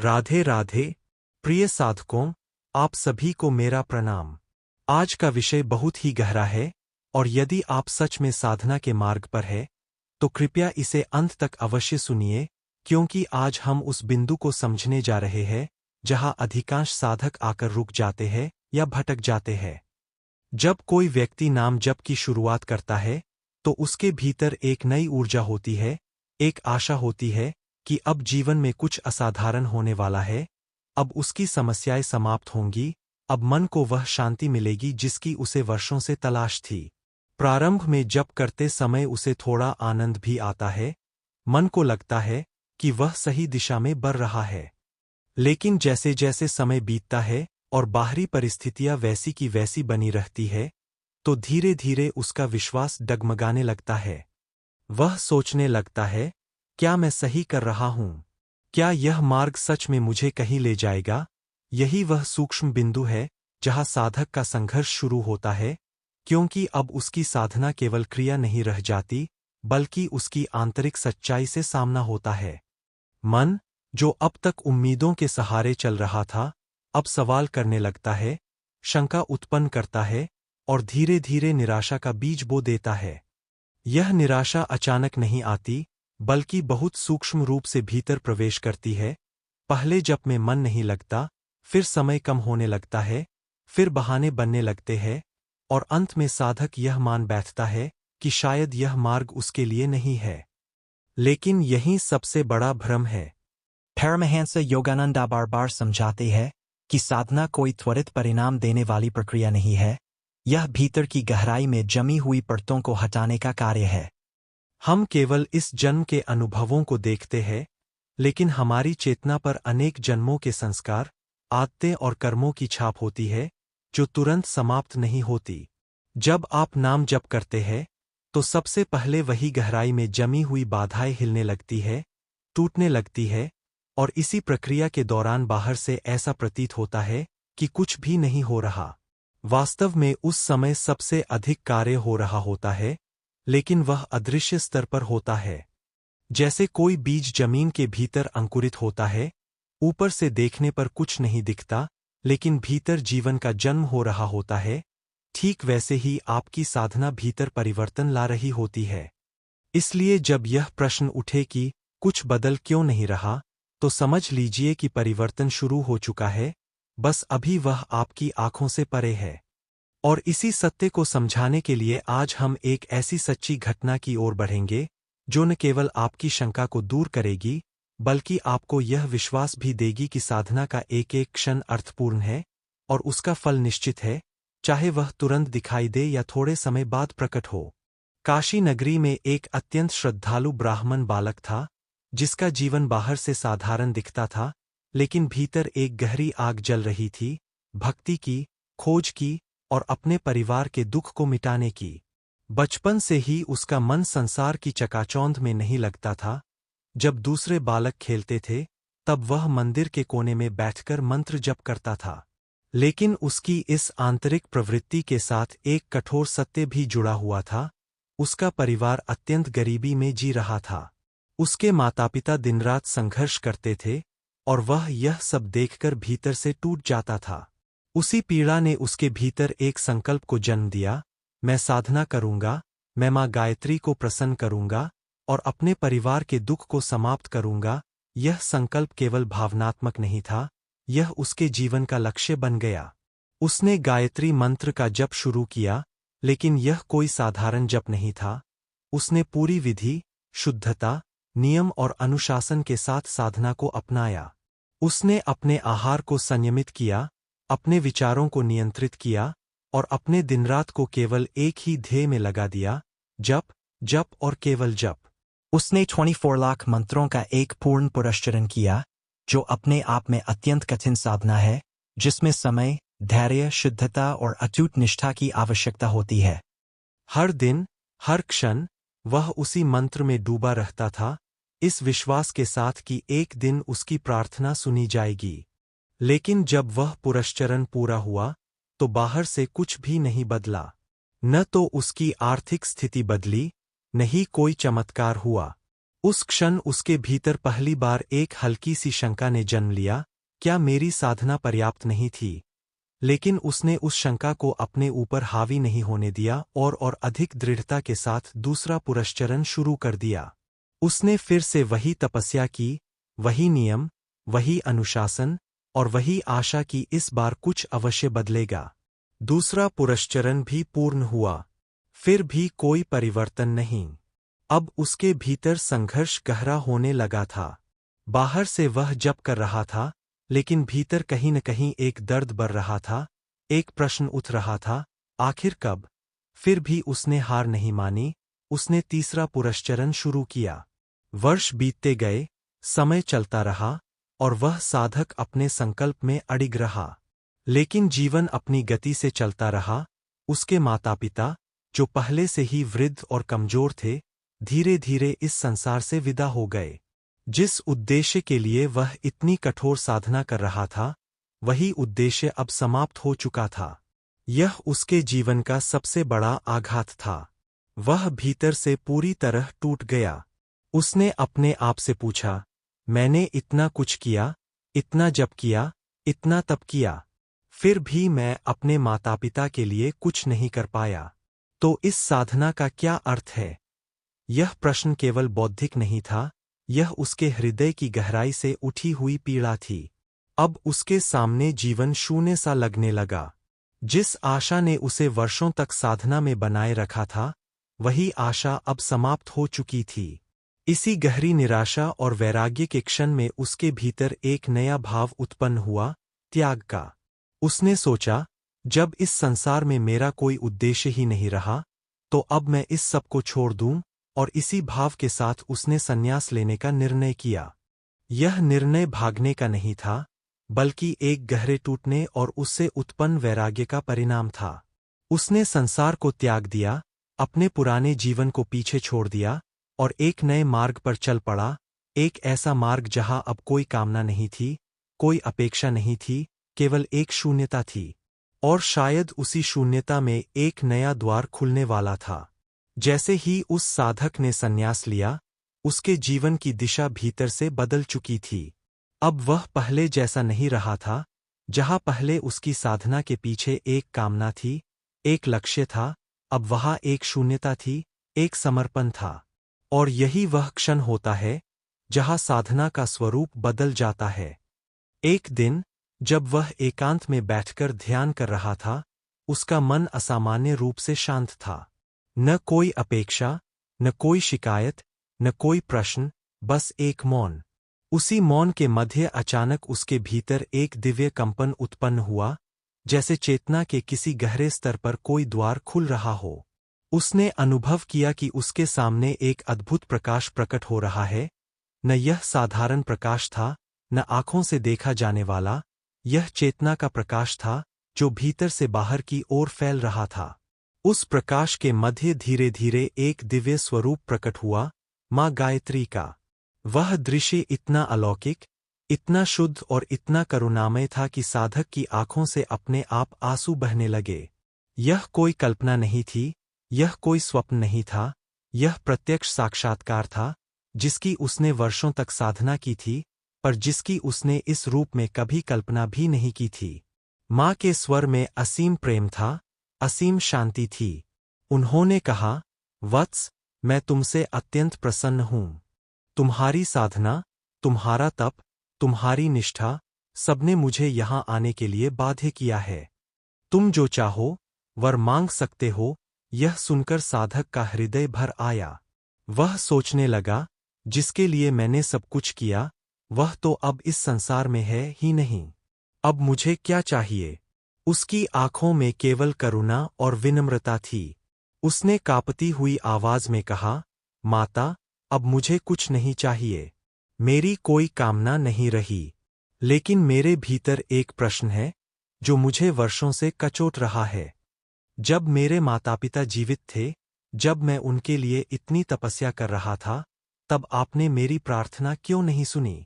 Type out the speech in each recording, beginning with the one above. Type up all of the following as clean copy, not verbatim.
राधे राधे। प्रिय साधकों, आप सभी को मेरा प्रणाम। आज का विषय बहुत ही गहरा है और यदि आप सच में साधना के मार्ग पर है तो कृपया इसे अंत तक अवश्य सुनिए, क्योंकि आज हम उस बिंदु को समझने जा रहे हैं जहां अधिकांश साधक आकर रुक जाते हैं या भटक जाते हैं। जब कोई व्यक्ति नाम जप की शुरुआत करता है तो उसके भीतर एक नई ऊर्जा होती है, एक आशा होती है कि अब जीवन में कुछ असाधारण होने वाला है, अब उसकी समस्याएं समाप्त होंगी, अब मन को वह शांति मिलेगी जिसकी उसे वर्षों से तलाश थी। प्रारंभ में जप करते समय उसे थोड़ा आनंद भी आता है, मन को लगता है कि वह सही दिशा में बढ़ रहा है। लेकिन जैसे जैसे समय बीतता है और बाहरी परिस्थितियां वैसी की वैसी बनी रहती है, तो धीरे धीरे उसका विश्वास डगमगाने लगता है। वह सोचने लगता है, क्या मैं सही कर रहा हूँ? क्या यह मार्ग सच में मुझे कहीं ले जाएगा? यही वह सूक्ष्म बिंदु है जहाँ साधक का संघर्ष शुरू होता है, क्योंकि अब उसकी साधना केवल क्रिया नहीं रह जाती, बल्कि उसकी आंतरिक सच्चाई से सामना होता है। मन, जो अब तक उम्मीदों के सहारे चल रहा था, अब सवाल करने लगता है, शंका उत्पन्न करता है और धीरे धीरे निराशा का बीज बो देता है। यह निराशा अचानक नहीं आती, बल्कि बहुत सूक्ष्म रूप से भीतर प्रवेश करती है। पहले जप में मन नहीं लगता, फिर समय कम होने लगता है, फिर बहाने बनने लगते हैं, और अंत में साधक यह मान बैठता है कि शायद यह मार्ग उसके लिए नहीं है। लेकिन यही सबसे बड़ा भ्रम है। परमहंस योगानंदा बार बार समझाते हैं कि साधना कोई त्वरित परिणाम देने वाली प्रक्रिया नहीं है, यह भीतर की गहराई में जमी हुई परतों को हटाने का कार्य है। हम केवल इस जन्म के अनुभवों को देखते हैं, लेकिन हमारी चेतना पर अनेक जन्मों के संस्कार, आदतें और कर्मों की छाप होती है, जो तुरंत समाप्त नहीं होती। जब आप नाम जप करते हैं, तो सबसे पहले वही गहराई में जमी हुई बाधाएं हिलने लगती है, टूटने लगती है, और इसी प्रक्रिया के दौरान बाहर से ऐसा प्रतीत होता है कि कुछ भी नहीं हो रहा। वास्तव में उस समय सबसे अधिक कार्य हो रहा होता है, लेकिन वह अदृश्य स्तर पर होता है। जैसे कोई बीज जमीन के भीतर अंकुरित होता है, ऊपर से देखने पर कुछ नहीं दिखता, लेकिन भीतर जीवन का जन्म हो रहा होता है। ठीक वैसे ही आपकी साधना भीतर परिवर्तन ला रही होती है। इसलिए जब यह प्रश्न उठे कि कुछ बदल क्यों नहीं रहा, तो समझ लीजिए कि परिवर्तन शुरू हो चुका है, बस अभी वह आपकी आंखों से परे है। और इसी सत्य को समझाने के लिए आज हम एक ऐसी सच्ची घटना की ओर बढ़ेंगे, जो न केवल आपकी शंका को दूर करेगी, बल्कि आपको यह विश्वास भी देगी कि साधना का एक एक क्षण अर्थपूर्ण है और उसका फल निश्चित है, चाहे वह तुरंत दिखाई दे या थोड़े समय बाद प्रकट हो। काशी नगरी में एक अत्यंत श्रद्धालु ब्राह्मण बालक था, जिसका जीवन बाहर से साधारण दिखता था, लेकिन भीतर एक गहरी आग जल रही थी, भक्ति की, खोज की और अपने परिवार के दुख को मिटाने की। बचपन से ही उसका मन संसार की चकाचौंध में नहीं लगता था। जब दूसरे बालक खेलते थे, तब वह मंदिर के कोने में बैठकर मंत्र जप करता था। लेकिन उसकी इस आंतरिक प्रवृत्ति के साथ एक कठोर सत्य भी जुड़ा हुआ था, उसका परिवार अत्यंत गरीबी में जी रहा था। उसके माता-पिता दिन-रात संघर्ष करते थे, और वह यह सब देखकर भीतर से टूट जाता था। उसी पीड़ा ने उसके भीतर एक संकल्प को जन्म दिया, मैं साधना करूंगा, मैं माँ गायत्री को प्रसन्न करूंगा और अपने परिवार के दुख को समाप्त करूंगा। यह संकल्प केवल भावनात्मक नहीं था, यह उसके जीवन का लक्ष्य बन गया। उसने गायत्री मंत्र का जप शुरू किया, लेकिन यह कोई साधारण जप नहीं था। उसने पूरी विधि, शुद्धता, नियम और अनुशासन के साथ साधना को अपनाया। उसने अपने आहार को संयमित किया, अपने विचारों को नियंत्रित किया और अपने दिनरात को केवल एक ही ध्येय में लगा दिया, जप, जप और केवल जप। उसने 24 लाख मंत्रों का एक पूर्ण पुरस्चरण किया, जो अपने आप में अत्यंत कठिन साधना है, जिसमें समय, धैर्य, शुद्धता और अटूट निष्ठा की आवश्यकता होती है। हर दिन, हर क्षण, वह उसी मंत्र में डूबा रहता था, इस विश्वास के साथ कि एक दिन उसकी प्रार्थना सुनी जाएगी। लेकिन जब वह पुरस्चरण पूरा हुआ, तो बाहर से कुछ भी नहीं बदला। न तो उसकी आर्थिक स्थिति बदली, न ही कोई चमत्कार हुआ। उस क्षण उसके भीतर पहली बार एक हल्की सी शंका ने जन्म लिया, क्या मेरी साधना पर्याप्त नहीं थी? लेकिन उसने उस शंका को अपने ऊपर हावी नहीं होने दिया और अधिक दृढ़ता के साथ दूसरा पुरस्चरण शुरू कर दिया। उसने फिर से वही तपस्या की, वही नियम, वही अनुशासन और वही आशा कि इस बार कुछ अवश्य बदलेगा। दूसरा पुरस्चरण भी पूर्ण हुआ, फिर भी कोई परिवर्तन नहीं। अब उसके भीतर संघर्ष गहरा होने लगा था। बाहर से वह जप कर रहा था, लेकिन भीतर कहीं न कहीं एक दर्द बढ़ रहा था, एक प्रश्न उठ रहा था, आखिर कब? फिर भी उसने हार नहीं मानी, उसने तीसरा पुरस्चरण शुरू किया। वर्ष बीतते गए, समय चलता रहा, और वह साधक अपने संकल्प में अडिग रहा। लेकिन जीवन अपनी गति से चलता रहा। उसके माता पिता, जो पहले से ही वृद्ध और कमजोर थे, धीरे धीरे इस संसार से विदा हो गए। जिस उद्देश्य के लिए वह इतनी कठोर साधना कर रहा था, वही उद्देश्य अब समाप्त हो चुका था। यह उसके जीवन का सबसे बड़ा आघात था। वह भीतर से पूरी तरह टूट गया। उसने अपने आप से पूछा, मैंने इतना कुछ किया, इतना जप किया, इतना तप किया, फिर भी मैं अपने माता पिता के लिए कुछ नहीं कर पाया। तो इस साधना का क्या अर्थ है? यह प्रश्न केवल बौद्धिक नहीं था, यह उसके हृदय की गहराई से उठी हुई पीड़ा थी। अब उसके सामने जीवन शून्य सा लगने लगा। जिस आशा ने उसे वर्षों तक साधना में बनाए रखा था, वही आशा अब समाप्त हो चुकी थी। इसी गहरी निराशा और वैराग्य के क्षण में उसके भीतर एक नया भाव उत्पन्न हुआ, त्याग का। उसने सोचा, जब इस संसार में मेरा कोई उद्देश्य ही नहीं रहा, तो अब मैं इस सब को छोड़ दूं, और इसी भाव के साथ उसने संन्यास लेने का निर्णय किया। यह निर्णय भागने का नहीं था, बल्कि एक गहरे टूटने और उससे उत्पन्न वैराग्य का परिणाम था। उसने संसार को त्याग दिया, अपने पुराने जीवन को पीछे छोड़ दिया, और एक नए मार्ग पर चल पड़ा, एक ऐसा मार्ग जहां अब कोई कामना नहीं थी, कोई अपेक्षा नहीं थी, केवल एक शून्यता थी। और शायद उसी शून्यता में एक नया द्वार खुलने वाला था। जैसे ही उस साधक ने संन्यास लिया, उसके जीवन की दिशा भीतर से बदल चुकी थी। अब वह पहले जैसा नहीं रहा था, जहां पहले उसकी साधना के पीछे एक कामना थी, एक लक्ष्य था, अब वहां एक शून्यता थी, एक समर्पण था। और यही वह क्षण होता है, जहां साधना का स्वरूप बदल जाता है। एक दिन, जब वह एकांत में बैठकर ध्यान कर रहा था, उसका मन असामान्य रूप से शांत था। न कोई अपेक्षा, न कोई शिकायत, न कोई प्रश्न, बस एक मौन। उसी मौन के मध्य अचानक उसके भीतर एक दिव्य कंपन उत्पन्न हुआ, जैसे चेतना के किसी गहरे स्तर पर कोई द्वार खुल रहा हो। उसने अनुभव किया कि उसके सामने एक अद्भुत प्रकाश प्रकट हो रहा है। न यह साधारण प्रकाश था, न आंखों से देखा जाने वाला, यह चेतना का प्रकाश था, जो भीतर से बाहर की ओर फैल रहा था। उस प्रकाश के मध्य धीरे धीरे एक दिव्य स्वरूप प्रकट हुआ, माँ गायत्री का। वह दृश्य इतना अलौकिक, इतना शुद्ध और इतना करुणामय था कि साधक की आंखों से अपने आप आंसू बहने लगे। यह कोई कल्पना नहीं थी, यह कोई स्वप्न नहीं था, यह प्रत्यक्ष साक्षात्कार था, जिसकी उसने वर्षों तक साधना की थी, पर जिसकी उसने इस रूप में कभी कल्पना भी नहीं की थी। माँ के स्वर में असीम प्रेम था, असीम शांति थी। उन्होंने कहा, वत्स, मैं तुमसे अत्यंत प्रसन्न हूँ। तुम्हारी साधना, तुम्हारा तप, तुम्हारी निष्ठा, सबने मुझे यहाँ आने के लिए बाध्य किया है। तुम जो चाहो, वर मांग सकते हो। यह सुनकर साधक का हृदय भर आया। वह सोचने लगा, जिसके लिए मैंने सब कुछ किया, वह तो अब इस संसार में है ही नहीं। अब मुझे क्या चाहिए? उसकी आंखों में केवल करुणा और विनम्रता थी। उसने कांपती हुई आवाज में कहा, माता, अब मुझे कुछ नहीं चाहिए। मेरी कोई कामना नहीं रही। लेकिन मेरे भीतर एक प्रश्न है, जो मुझे वर्षों से कचोट रहा है। जब मेरे माता पिता जीवित थे, जब मैं उनके लिए इतनी तपस्या कर रहा था, तब आपने मेरी प्रार्थना क्यों नहीं सुनी?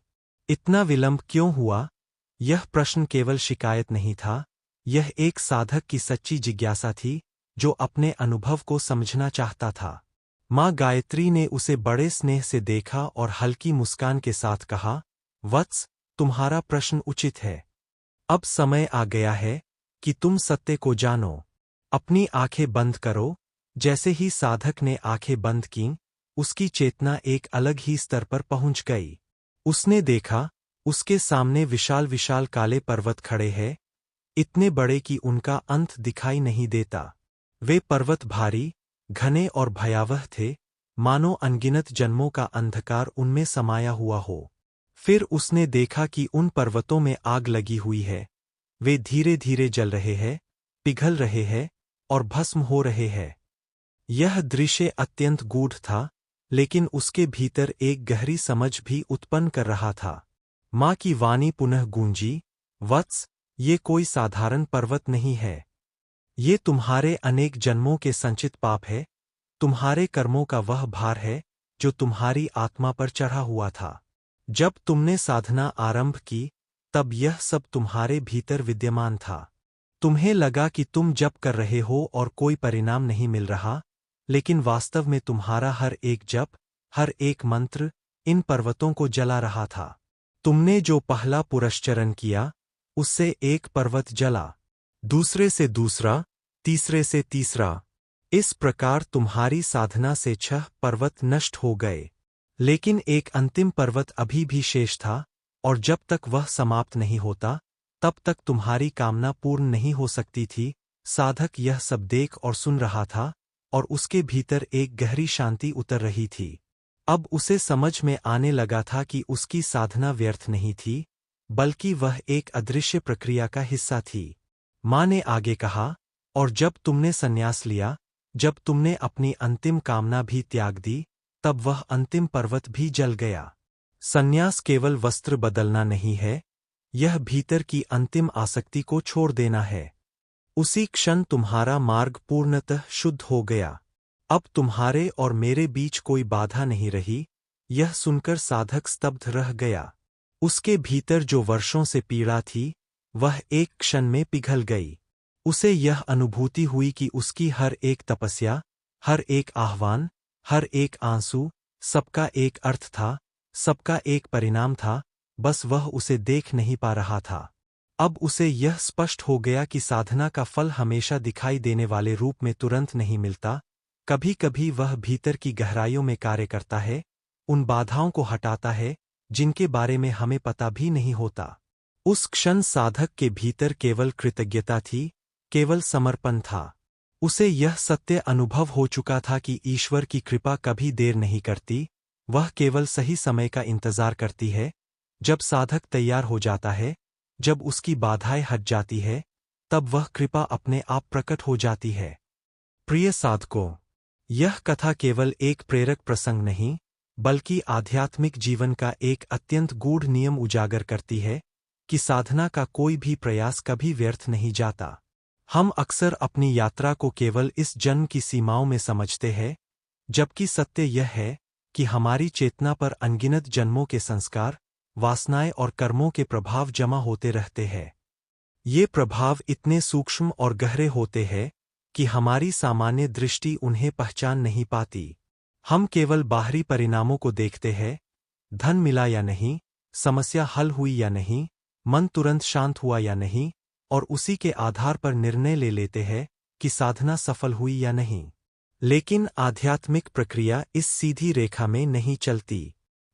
इतना विलंब क्यों हुआ? यह प्रश्न केवल शिकायत नहीं था, यह एक साधक की सच्ची जिज्ञासा थी, जो अपने अनुभव को समझना चाहता था। माँ गायत्री ने उसे बड़े स्नेह से देखा और हल्की मुस्कान के साथ कहा, वत्स, तुम्हारा प्रश्न उचित है। अब समय आ गया है कि तुम सत्य को जानो। अपनी आंखें बंद करो। जैसे ही साधक ने आंखें बंद कीं, उसकी चेतना एक अलग ही स्तर पर पहुंच गई। उसने देखा, उसके सामने विशाल विशाल काले पर्वत खड़े हैं, इतने बड़े कि उनका अंत दिखाई नहीं देता। वे पर्वत भारी, घने और भयावह थे, मानो अनगिनत जन्मों का अंधकार उनमें समाया हुआ हो। फिर उसने देखा कि उन पर्वतों में आग लगी हुई है। वे धीरे धीरे जल रहे हैं, पिघल रहे हैं और भस्म हो रहे हैं। यह दृश्य अत्यंत गूढ़ था, लेकिन उसके भीतर एक गहरी समझ भी उत्पन्न कर रहा था। माँ की वाणी पुनः गूंजी, वत्स, ये कोई साधारण पर्वत नहीं है। ये तुम्हारे अनेक जन्मों के संचित पाप है, तुम्हारे कर्मों का वह भार है जो तुम्हारी आत्मा पर चढ़ा हुआ था। जब तुमने साधना आरंभ की, तब यह सब तुम्हारे भीतर विद्यमान था। तुम्हें लगा कि तुम जप कर रहे हो और कोई परिणाम नहीं मिल रहा, लेकिन वास्तव में तुम्हारा हर एक जप, हर एक मंत्र इन पर्वतों को जला रहा था। तुमने जो पहला पुरस्चरण किया, उससे एक पर्वत जला, दूसरे से दूसरा, तीसरे से तीसरा। इस प्रकार तुम्हारी साधना से 6 पर्वत नष्ट हो गए। लेकिन एक अंतिम पर्वत अभी भी शेष था, और जब तक वह समाप्त नहीं होता, तब तक तुम्हारी कामना पूर्ण नहीं हो सकती थी। साधक यह सब देख और सुन रहा था, और उसके भीतर एक गहरी शांति उतर रही थी। अब उसे समझ में आने लगा था कि उसकी साधना व्यर्थ नहीं थी, बल्कि वह एक अदृश्य प्रक्रिया का हिस्सा थी। माँ ने आगे कहा, और जब तुमने संन्यास लिया, जब तुमने अपनी अंतिम कामना भी त्याग दी, तब वह अंतिम पर्वत भी जल गया। संन्यास केवल वस्त्र बदलना नहीं है, यह भीतर की अंतिम आसक्ति को छोड़ देना है। उसी क्षण तुम्हारा मार्ग पूर्णतः शुद्ध हो गया। अब तुम्हारे और मेरे बीच कोई बाधा नहीं रही। यह सुनकर साधक स्तब्ध रह गया। उसके भीतर जो वर्षों से पीड़ा थी, वह एक क्षण में पिघल गई। उसे यह अनुभूति हुई कि उसकी हर एक तपस्या, हर एक आह्वान, हर एक आंसू, सबका एक अर्थ था, सबका एक परिणाम था, बस वह उसे देख नहीं पा रहा था। अब उसे यह स्पष्ट हो गया कि साधना का फल हमेशा दिखाई देने वाले रूप में तुरंत नहीं मिलता। कभी कभी वह भीतर की गहराइयों में कार्य करता है, उन बाधाओं को हटाता है जिनके बारे में हमें पता भी नहीं होता। उस क्षण साधक के भीतर केवल कृतज्ञता थी, केवल समर्पण था। उसे यह सत्य अनुभव हो चुका था कि ईश्वर की कृपा कभी देर नहीं करती, वह केवल सही समय का इंतजार करती है। जब साधक तैयार हो जाता है, जब उसकी बाधाएं हट जाती है, तब वह कृपा अपने आप प्रकट हो जाती है। प्रिय साधकों, यह कथा केवल एक प्रेरक प्रसंग नहीं, बल्कि आध्यात्मिक जीवन का एक अत्यंत गूढ़ नियम उजागर करती है कि साधना का कोई भी प्रयास कभी व्यर्थ नहीं जाता। हम अक्सर अपनी यात्रा को केवल इस जन्म की सीमाओं में समझते हैं, जबकि सत्य यह है कि हमारी चेतना पर अनगिनत जन्मों के संस्कार, वासनाएं और कर्मों के प्रभाव जमा होते रहते हैं। ये प्रभाव इतने सूक्ष्म और गहरे होते हैं कि हमारी सामान्य दृष्टि उन्हें पहचान नहीं पाती। हम केवल बाहरी परिणामों को देखते हैं, धन मिला या नहीं, समस्या हल हुई या नहीं, मन तुरंत शांत हुआ या नहीं, और उसी के आधार पर निर्णय ले लेते हैं कि साधना सफल हुई या नहीं। लेकिन आध्यात्मिक प्रक्रिया इस सीधी रेखा में नहीं चलती।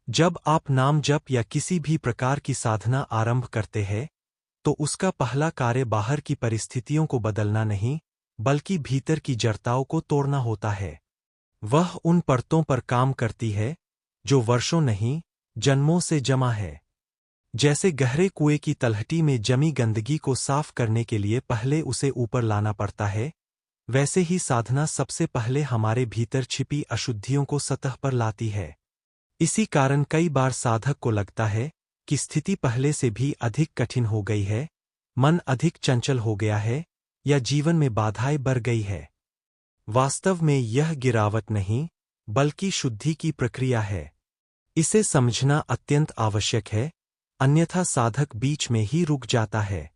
जब आप नाम जप या किसी भी प्रकार की साधना आरंभ करते हैं, तो उसका पहला कार्य बाहर की परिस्थितियों को बदलना नहीं, बल्कि भीतर की जड़ताओं को तोड़ना होता है। वह उन परतों पर काम करती है जो वर्षों नहीं, जन्मों से जमा है। जैसे गहरे कुएं की तलहटी में जमी गंदगी को साफ करने के लिए पहले उसे ऊपर लाना पड़ता है, वैसे ही साधना सबसे पहले हमारे भीतर छिपी अशुद्धियों को सतह पर लाती है। इसी कारण कई बार साधक को लगता है कि स्थिति पहले से भी अधिक कठिन हो गई है, मन अधिक चंचल हो गया है, या जीवन में बाधाएं बढ़ गई है। वास्तव में यह गिरावट नहीं, बल्कि शुद्धि की प्रक्रिया है। इसे समझना अत्यंत आवश्यक है, अन्यथा साधक बीच में ही रुक जाता है।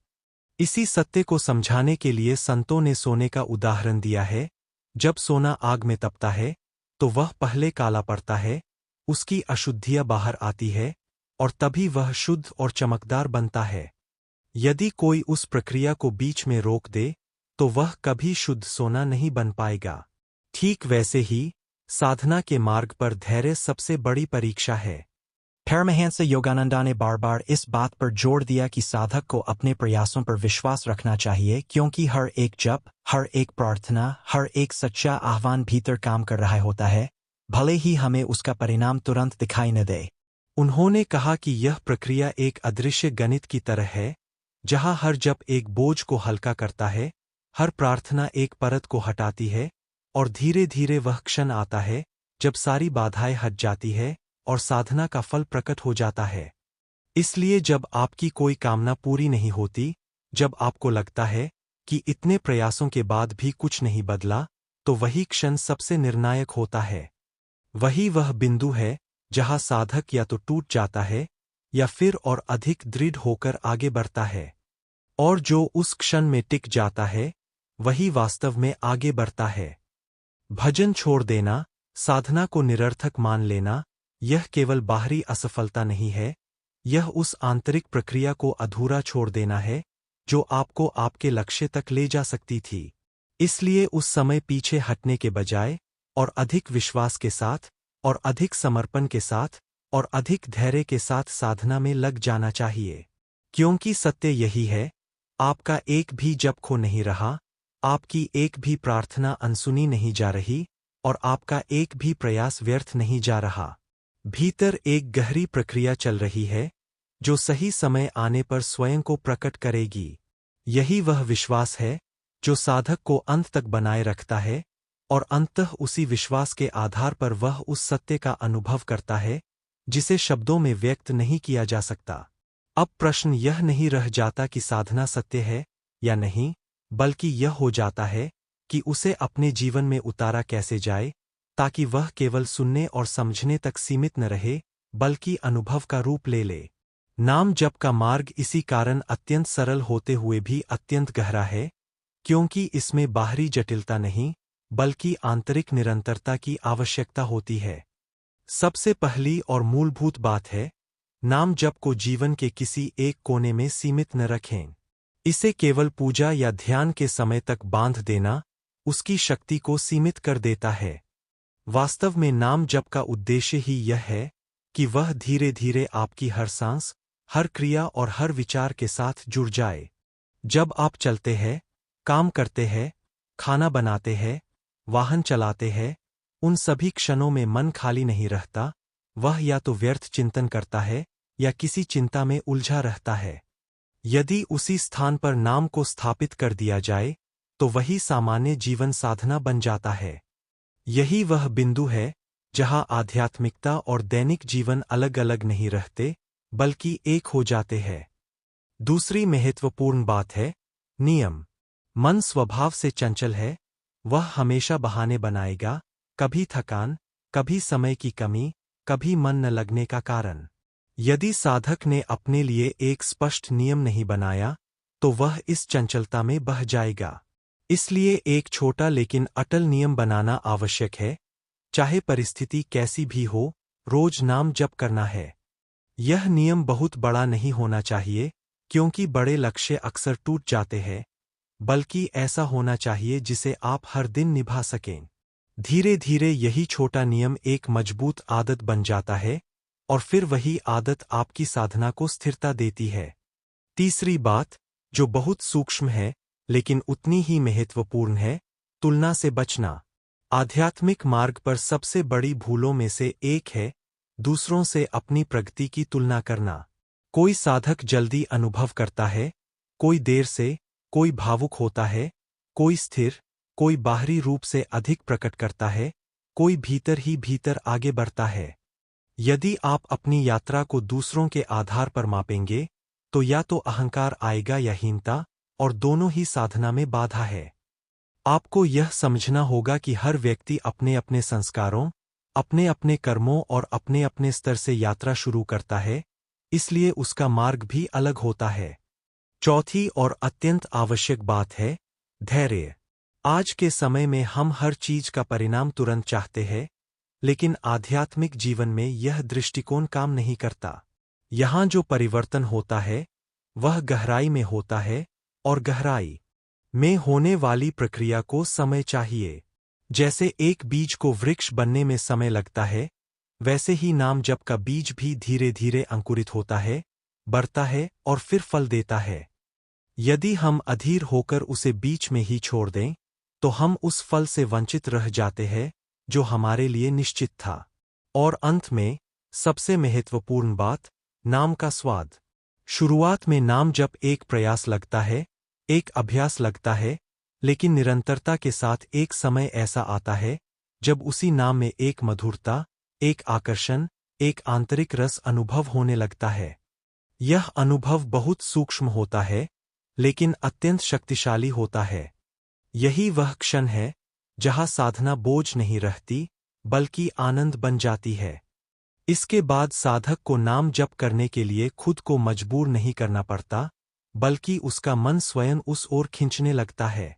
इसी सत्य को समझाने के लिए संतों ने सोने का उदाहरण दिया है। जब सोना आग में तपता है, तो वह पहले काला पड़ता है, उसकी अशुद्धियाँ बाहर आती है और तभी वह शुद्ध और चमकदार बनता है। यदि कोई उस प्रक्रिया को बीच में रोक दे तो वह कभी शुद्ध सोना नहीं बन पाएगा। ठीक वैसे ही साधना के मार्ग पर धैर्य सबसे बड़ी परीक्षा है। परमहंस योगानंदा ने बार बार इस बात पर जोर दिया कि साधक को अपने प्रयासों पर विश्वास रखना चाहिए, क्योंकि हर एक जप, हर एक प्रार्थना, हर एक सच्चा आह्वान भीतर काम कर रहा होता है, भले ही हमें उसका परिणाम तुरंत दिखाई न दे। उन्होंने कहा कि यह प्रक्रिया एक अदृश्य गणित की तरह है, जहाँ हर जप एक बोझ को हल्का करता है, हर प्रार्थना एक परत को हटाती है और धीरे धीरे वह क्षण आता है जब सारी बाधाएं हट जाती है और साधना का फल प्रकट हो जाता है। इसलिए जब आपकी कोई कामना पूरी नहीं होती, जब आपको लगता है कि इतने प्रयासों के बाद भी कुछ नहीं बदला, तो वही क्षण सबसे निर्णायक होता है। वही वह बिंदु है जहाँ साधक या तो टूट जाता है या फिर और अधिक दृढ़ होकर आगे बढ़ता है। और जो उस क्षण में टिक जाता है वही वास्तव में आगे बढ़ता है। भजन छोड़ देना, साधना को निरर्थक मान लेना, यह केवल बाहरी असफलता नहीं है, यह उस आंतरिक प्रक्रिया को अधूरा छोड़ देना है जो आपको आपके लक्ष्य तक ले जा सकती थी। इसलिए उस समय पीछे हटने के बजाय और अधिक विश्वास के साथ और अधिक समर्पण के साथ और अधिक धैर्य के साथ साधना में लग जाना चाहिए। क्योंकि सत्य यही है, आपका एक भी जप खो नहीं रहा, आपकी एक भी प्रार्थना अनसुनी नहीं जा रही और आपका एक भी प्रयास व्यर्थ नहीं जा रहा। भीतर एक गहरी प्रक्रिया चल रही है जो सही समय आने पर स्वयं को प्रकट करेगी। यही वह विश्वास है जो साधक को अंत तक बनाए रखता है और अंततः उसी विश्वास के आधार पर वह उस सत्य का अनुभव करता है जिसे शब्दों में व्यक्त नहीं किया जा सकता। अब प्रश्न यह नहीं रह जाता कि साधना सत्य है या नहीं, बल्कि यह हो जाता है कि उसे अपने जीवन में उतारा कैसे जाए, ताकि वह केवल सुनने और समझने तक सीमित न रहे, बल्कि अनुभव का रूप ले ले। नाम जप का मार्ग इसी कारण अत्यंत सरल होते हुए भी अत्यंत गहरा है, क्योंकि इसमें बाहरी जटिलता नहीं, बल्कि आंतरिक निरंतरता की आवश्यकता होती है। सबसे पहली और मूलभूत बात है, नाम जप को जीवन के किसी एक कोने में सीमित न रखें। इसे केवल पूजा या ध्यान के समय तक बांध देना उसकी शक्ति को सीमित कर देता है। वास्तव में नाम जप का उद्देश्य ही यह है कि वह धीरे धीरे आपकी हर सांस, हर क्रिया और हर विचार के साथ जुड़ जाए। जब आप चलते हैं, काम करते हैं, खाना बनाते हैं, वाहन चलाते हैं, उन सभी क्षणों में मन खाली नहीं रहता, वह या तो व्यर्थ चिंतन करता है या किसी चिंता में उलझा रहता है। यदि उसी स्थान पर नाम को स्थापित कर दिया जाए तो वही सामान्य जीवन साधना बन जाता है। यही वह बिंदु है जहां आध्यात्मिकता और दैनिक जीवन अलग अलग नहीं रहते, बल्कि एक हो जाते हैं। दूसरी महत्वपूर्ण बात है नियम। मन स्वभाव से चंचल है, वह हमेशा बहाने बनाएगा, कभी थकान, कभी समय की कमी, कभी मन न लगने का कारण। यदि साधक ने अपने लिए एक स्पष्ट नियम नहीं बनाया तो वह इस चंचलता में बह जाएगा। इसलिए एक छोटा लेकिन अटल नियम बनाना आवश्यक है। चाहे परिस्थिति कैसी भी हो, रोज नाम जप करना है। यह नियम बहुत बड़ा नहीं होना चाहिए, क्योंकि बड़े लक्ष्य अक्सर टूट जाते हैं, बल्कि ऐसा होना चाहिए जिसे आप हर दिन निभा सकें। धीरे धीरे यही छोटा नियम एक मजबूत आदत बन जाता है और फिर वही आदत आपकी साधना को स्थिरता देती है। तीसरी बात, जो बहुत सूक्ष्म है लेकिन उतनी ही महत्वपूर्ण है, तुलना से बचना। आध्यात्मिक मार्ग पर सबसे बड़ी भूलों में से एक है दूसरों से अपनी प्रगति की तुलना करना। कोई साधक जल्दी अनुभव करता है, कोई देर से, कोई भावुक होता है, कोई स्थिर, कोई बाहरी रूप से अधिक प्रकट करता है, कोई भीतर ही भीतर आगे बढ़ता है। यदि आप अपनी यात्रा को दूसरों के आधार पर मापेंगे तो या तो अहंकार आएगा या हीनता, और दोनों ही साधना में बाधा है। आपको यह समझना होगा कि हर व्यक्ति अपने अपने संस्कारों, अपने अपने कर्मों और अपने अपने स्तर से यात्रा शुरू करता है, इसलिए उसका मार्ग भी अलग होता है। चौथी और अत्यंत आवश्यक बात है धैर्य। आज के समय में हम हर चीज का परिणाम तुरंत चाहते हैं, लेकिन आध्यात्मिक जीवन में यह दृष्टिकोण काम नहीं करता। यहाँ जो परिवर्तन होता है वह गहराई में होता है, और गहराई में होने वाली प्रक्रिया को समय चाहिए। जैसे एक बीज को वृक्ष बनने में समय लगता है, वैसे ही नाम जप का बीज भी धीरे धीरे अंकुरित होता है, बढ़ता है और फिर फल देता है। यदि हम अधीर होकर उसे बीच में ही छोड़ दें, तो हम उस फल से वंचित रह जाते हैं जो हमारे लिए निश्चित था। और अंत में सबसे महत्वपूर्ण बात, नाम का स्वाद। शुरुआत में नाम जप एक प्रयास लगता है, एक अभ्यास लगता है, लेकिन निरंतरता के साथ एक समय ऐसा आता है जब उसी नाम में एक मधुरता, एक आकर्षण, एक आंतरिक रस अनुभव होने लगता है। यह अनुभव बहुत सूक्ष्म होता है, लेकिन अत्यंत शक्तिशाली होता है। यही वह क्षण है जहाँ साधना बोझ नहीं रहती, बल्कि आनंद बन जाती है। इसके बाद साधक को नाम जप करने के लिए खुद को मजबूर नहीं करना पड़ता, बल्कि उसका मन स्वयं उस ओर खींचने लगता है।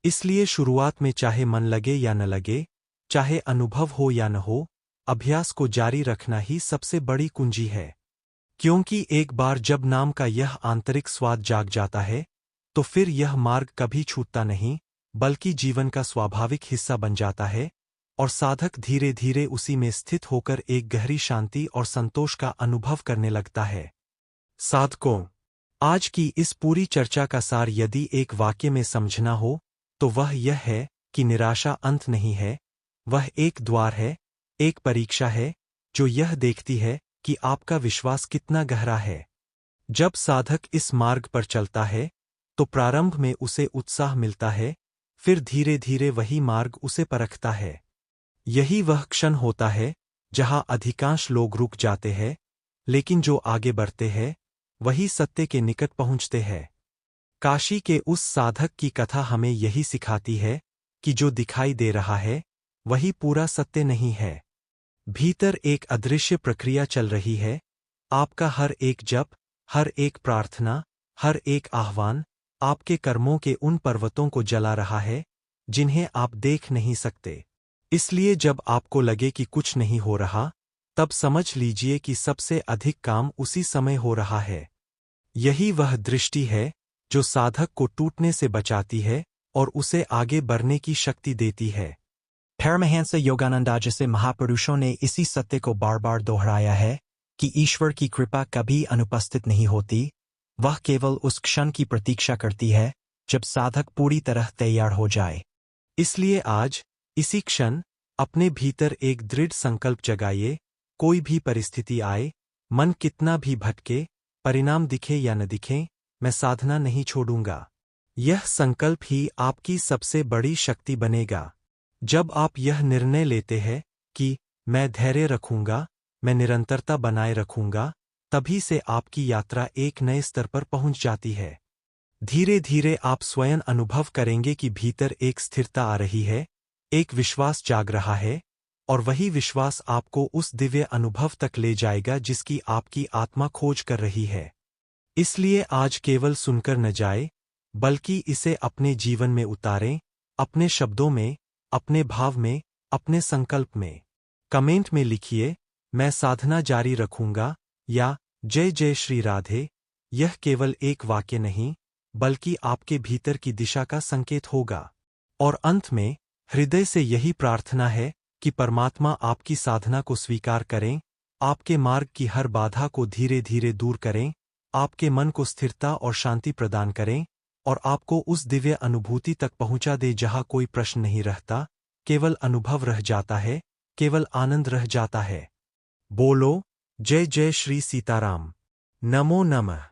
इसलिए शुरुआत में चाहे मन लगे या न लगे, चाहे अनुभव हो या न हो, अभ्यास को जारी रखना ही सबसे बड़ी कुंजी है। क्योंकि एक बार जब नाम का यह आंतरिक स्वाद जाग जाता है, तो फिर यह मार्ग कभी छूटता नहीं, बल्कि जीवन का स्वाभाविक हिस्सा बन जाता है, और साधक धीरे धीरे उसी में स्थित होकर एक गहरी शांति और संतोष का अनुभव करने लगता है। साधकों, आज की इस पूरी चर्चा का सार यदि एक वाक्य में समझना हो, तो वह यह है कि निराशा अंत नहीं है, वह एक द्वार है, एक परीक्षा है, जो यह देखती है कि आपका विश्वास कितना गहरा है। जब साधक इस मार्ग पर चलता है, तो प्रारंभ में उसे उत्साह मिलता है, फिर धीरे धीरे वही मार्ग उसे परखता है। यही वह क्षण होता है जहाँ अधिकांश लोग रुक जाते हैं, लेकिन जो आगे बढ़ते हैं, वही सत्य के निकट पहुँचते हैं। काशी के उस साधक की कथा हमें यही सिखाती है कि जो दिखाई दे रहा है, वही पूरा सत्य नहीं है। भीतर एक अदृश्य प्रक्रिया चल रही है। आपका हर एक जप, हर एक प्रार्थना, हर एक आह्वान आपके कर्मों के उन पर्वतों को जला रहा है जिन्हें आप देख नहीं सकते। इसलिए जब आपको लगे कि कुछ नहीं हो रहा, तब समझ लीजिए कि सबसे अधिक काम उसी समय हो रहा है। यही वह दृष्टि है जो साधक को टूटने से बचाती है और उसे आगे बढ़ने की शक्ति देती है। परमहंस योगानंद जैसे महापुरुषों ने इसी सत्य को बार बार दोहराया है कि ईश्वर की कृपा कभी अनुपस्थित नहीं होती, वह केवल उस क्षण की प्रतीक्षा करती है जब साधक पूरी तरह तैयार हो जाए। इसलिए आज, इसी क्षण, अपने भीतर एक दृढ़ संकल्प जगाइए। कोई भी परिस्थिति आए, मन कितना भी भटके, परिणाम दिखे या न दिखे, मैं साधना नहीं छोड़ूंगा। यह संकल्प ही आपकी सबसे बड़ी शक्ति बनेगा। जब आप यह निर्णय लेते हैं कि मैं धैर्य रखूंगा, मैं निरंतरता बनाए रखूंगा, तभी से आपकी यात्रा एक नए स्तर पर पहुंच जाती है। धीरे धीरे आप स्वयं अनुभव करेंगे कि भीतर एक स्थिरता आ रही है, एक विश्वास जाग रहा है, और वही विश्वास आपको उस दिव्य अनुभव तक ले जाएगा जिसकी आपकी आत्मा खोज कर रही है। इसलिए आज केवल सुनकर न जाए, बल्कि इसे अपने जीवन में उतारें, अपने शब्दों में, अपने भाव में, अपने संकल्प में। कमेंट में लिखिए, मैं साधना जारी रखूंगा, या जय जय श्री राधे। यह केवल एक वाक्य नहीं, बल्कि आपके भीतर की दिशा का संकेत होगा। और अंत में, हृदय से यही प्रार्थना है कि परमात्मा आपकी साधना को स्वीकार करें, आपके मार्ग की हर बाधा को धीरे धीरे दूर करें, आपके मन को स्थिरता और शांति प्रदान करें, और आपको उस दिव्य अनुभूति तक पहुंचा दे जहां कोई प्रश्न नहीं रहता, केवल अनुभव रह जाता है, केवल आनंद रह जाता है। बोलो, जय जय श्री सीताराम। नमो नमः।